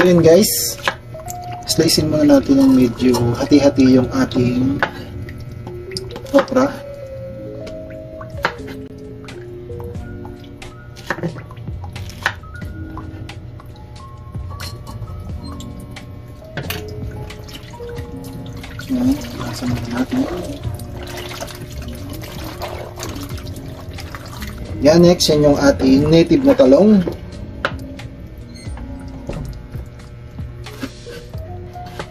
So yun guys, slicein muna natin ng medyo hati-hati yung ating okra. Yan, lasan natin. Yan, next, yan yung ating native na talong.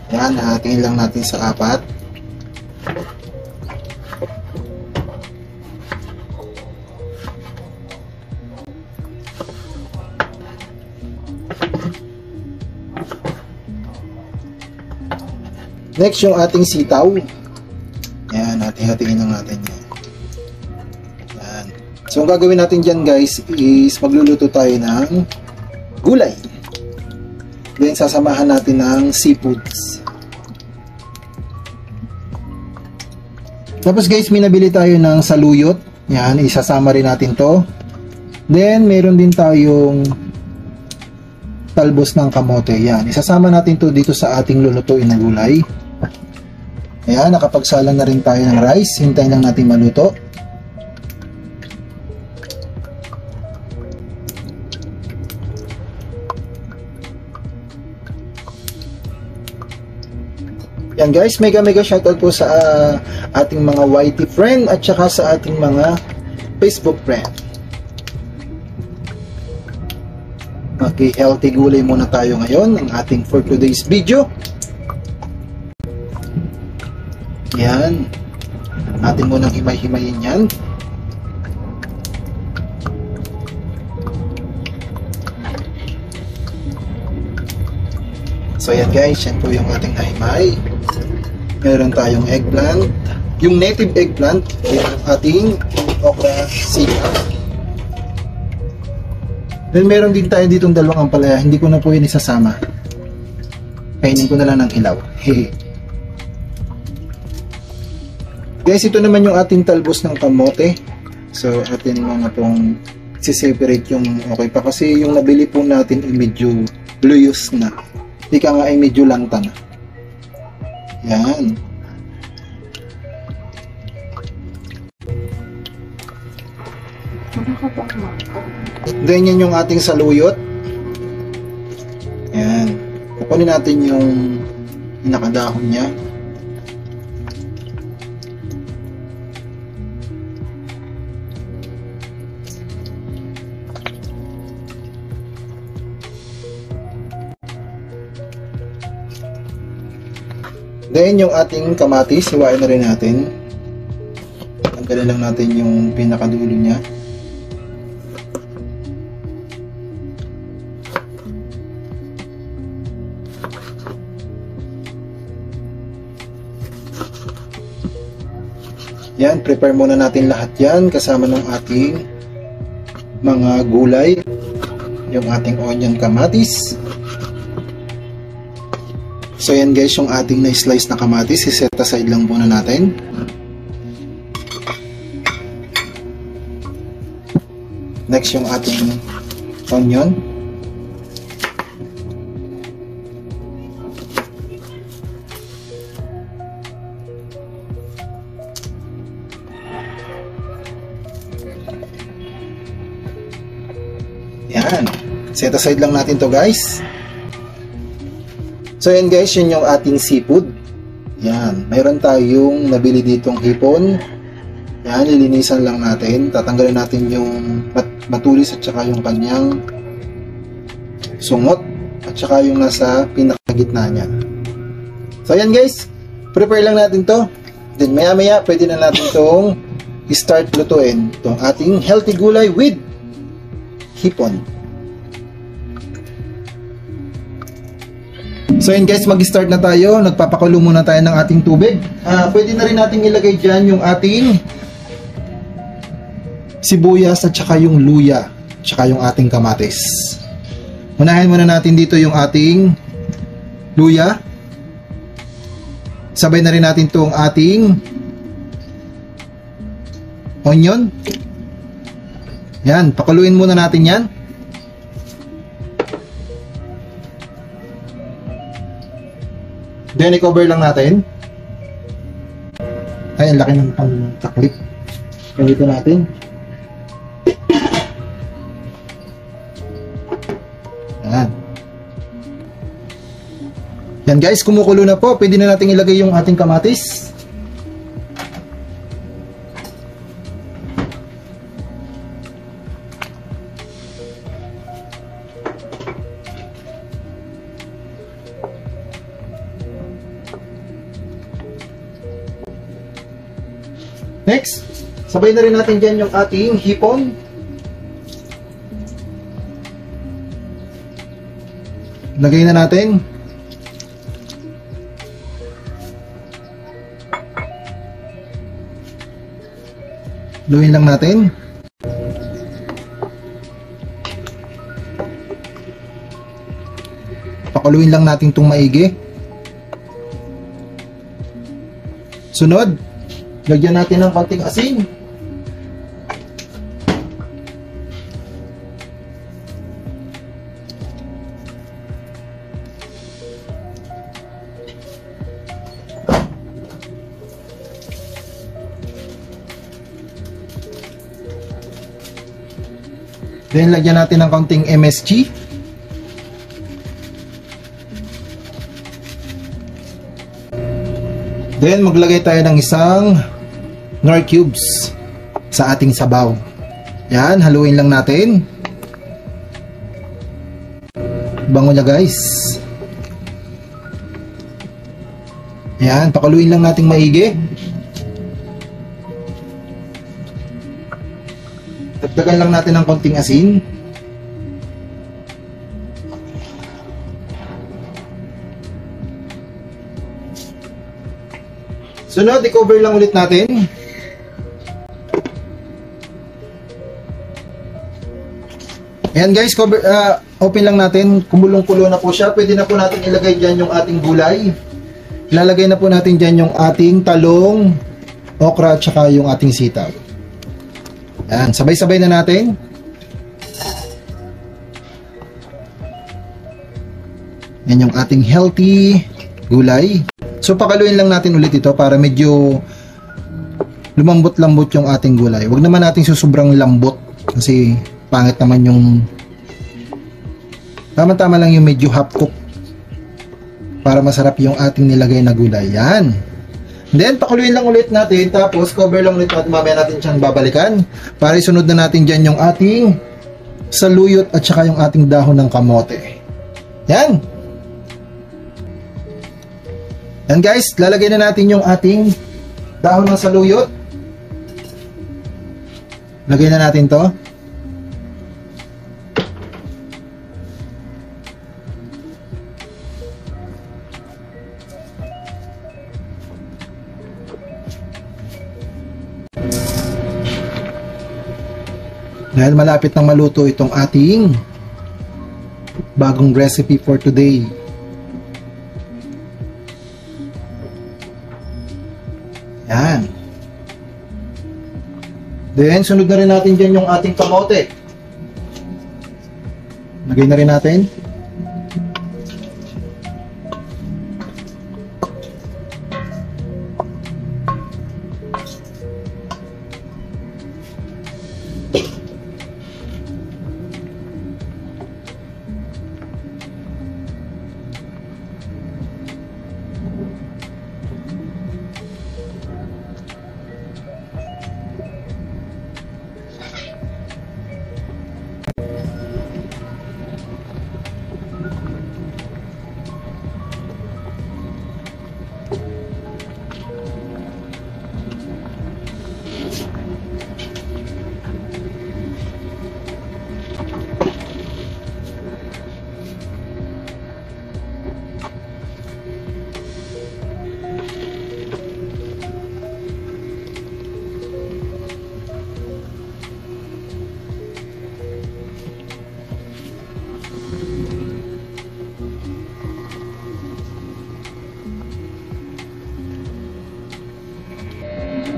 Yan, hahatiin lang natin sa 4. Next, yung ating sitaw. Yan, hati-hatiin lang natin yan. Yan. So, ang gagawin natin dyan guys is magluluto tayo ng gulay. Then, sasamahan natin ng seafoods. Tapos guys, may nabili tayo ng saluyot. Yan, isasama rin natin to. Then, meron din tayong talbos ng kamote. Yan, isasama natin to dito sa ating lulutuin na gulay. Ayan, nakapagsalang na rin tayo ng rice. Hintayin lang natin maluto. Yan guys, mega shoutout po sa ating mga YT friend at saka sa ating mga Facebook friend. Okay, healthy gulay muna tayo ngayon ang ating for today's video. Yan. Atin munang himay-himayin yan. So yan guys, yan po yung ating nahimay. Meron tayong eggplant. Yung native eggplant, yung ating okra sitaw. Then meron din tayo ditong dalawang ampalaya. Hindi ko na po yun isasama. Kainin ko na lang ng hilaw. Hehe. Guys, ito naman yung ating talbos ng kamote. So, atin mga pong si-separate yung okay pa. Kasi yung nabili po natin ay medyo luyos na. Hindi ka nga ay medyo lanta na. Yan. Then, yan yung ating saluyot. Yan. Kukunin natin yung nakadahon niya. Then, yung ating kamatis, hiwain na rin natin. Tanggalin lang natin yung pinakadulo niya. Yan, prepare muna natin lahat yan kasama ng ating mga gulay. Yung ating onion kamatis. So yan guys, yung ating na-slice na kamatis, i-set aside lang muna natin. Next yung ating onion. Yan. Set aside lang natin to guys. So yan guys, yun yung ating seafood. Yan, mayroon tayong nabili ditong hipon. Yan, lilinisan lang natin. Tatanggalin natin yung matulis at saka yung kanyang sungot at saka yung nasa pinakagitna niya. So yan guys, prepare lang natin to. Then maya maya pwede na natin tong start lutuin itong ating healthy gulay with hipon. So yun guys, mag-start na tayo. Nagpapakulo muna tayo ng ating tubig. Pwede na rin natin ilagay dyan yung ating sibuyas at saka yung luya at saka yung ating kamatis. Unahin muna natin dito yung ating luya. Sabay na rin natin itong ating onion. Yan, pakuluin muna natin yan. Then, i-cover lang natin. Ay, ang laki ng pang-taklik. Ganito natin. Yan. Yan guys, kumukulo na po. Pwede na natin ilagay yung ating kamatis. Next, sabay na rin natin dyan yung ating hipon. Lagay na natin. Luin lang natin. Pakuluin lang natin itong maigi. Sunod, lagyan natin ng konting asin. Then, lagyan natin ng konting MSG. Then, maglagay tayo ng isang Knorr cubes sa ating sabaw. Yan, haluin lang natin. Bango niya guys. Yan, pakaluin lang natin maigi. Dagdagan lang natin ng konting asin. Sunod, i-cover lang ulit natin. Ayan guys, open lang natin. Kumulong-kulo na po siya. Pwede na po natin ilagay dyan yung ating gulay. Ilalagay na po natin dyan yung ating talong, okra, at saka yung ating sitaw. Ayan, sabay-sabay na natin. Yan yung ating healthy gulay. So, pakaluin lang natin ulit ito para medyo lumambot-lambot yung ating gulay. Huwag naman natin susobrang lambot kasi pangit naman yung tama-tama lang yung medyo half cook para masarap yung ating nilagay na gulay. Yan. Then, pakuluin lang ulit natin, tapos cover lang ulit natin, mamaya natin siyang babalikan para isunod na natin dyan yung ating saluyot at saka yung ating dahon ng kamote. Yan. Yan guys, lalagay na natin yung ating dahon ng saluyot. Lagay na natin to. Dahil malapit nang maluto itong ating bagong recipe for today. Yan. Then, sunod na rin natin dyan yung ating kamote. Lagay na rin natin.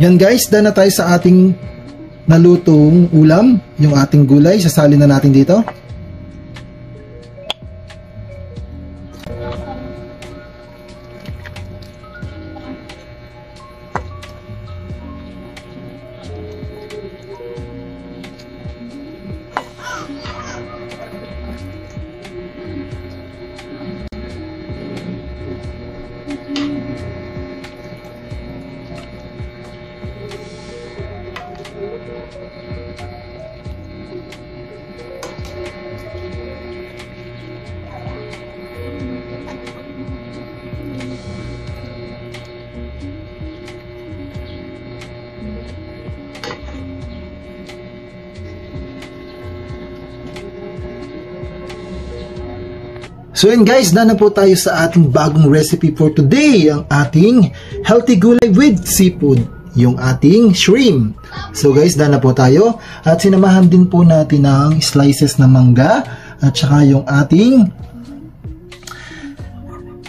Yan guys, done na tayo sa ating nalutong ulam. Yung ating gulay, sasalin na natin dito. So yun guys, na po tayo sa ating bagong recipe for today, ang ating healthy gulay with seafood, yung ating shrimp. So guys, na po tayo at sinamahan din po natin ng slices na mangga at saka yung ating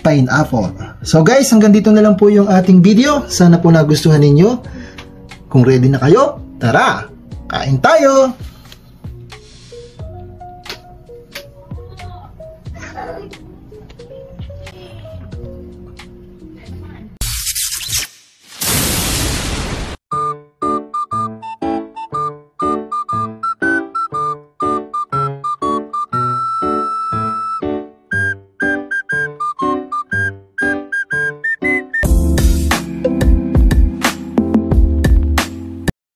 pineapple. So guys, hanggang dito na lang po yung ating video. Sana po nagustuhan ninyo. Kung ready na kayo, tara, kain tayo!